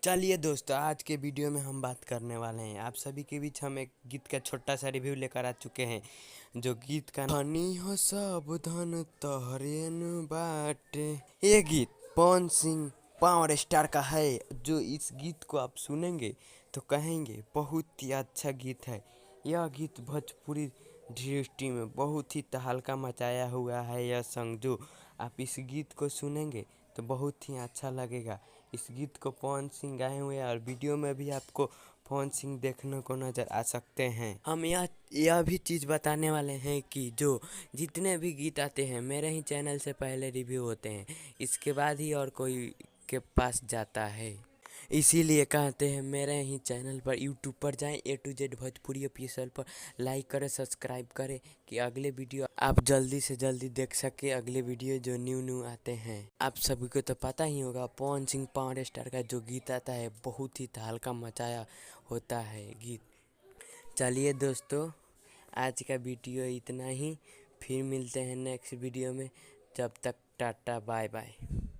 चलिए दोस्तों, आज के वीडियो में हम बात करने वाले हैं। आप सभी के बीच हम एक गीत का छोटा सा रिव्यू लेकर आ चुके हैं। जो गीत का हनी हो सावधान तोहरे नु बाटे। ये गीत पवन सिंह पावर स्टार का है। जो इस गीत को आप सुनेंगे तो कहेंगे बहुत ही अच्छा गीत है। यह गीत भोजपुरी इंडस्ट्री में बहुत ही तहलका मचाया हुआ है। यह सॉन्ग जो आप इस गीत को सुनेंगे तो बहुत ही अच्छा लगेगा। इस गीत को पवन सिंह गाए हुए हैं और वीडियो में भी आपको पवन सिंह देखने को नज़र आ सकते हैं। हम यह भी चीज़ बताने वाले हैं कि जो जितने भी गीत आते हैं मेरे ही चैनल से पहले रिव्यू होते हैं, इसके बाद ही और कोई के पास जाता है। इसीलिए कहते हैं मेरे ही चैनल पर यूट्यूब पर जाएं, A to Z Bhojpuri official पर लाइक करें, सब्सक्राइब करें कि अगले वीडियो आप जल्दी से जल्दी देख सके। अगले वीडियो जो न्यू आते हैं। आप सभी को तो पता ही होगा पवन सिंह पावर स्टार का जो गीत आता है बहुत ही तहलका मचाया होता है गीत। चलिए दोस्तों, आज का वीडियो इतना ही। फिर मिलते हैं नेक्स्ट वीडियो में। जब तक टाटा बाय बाय।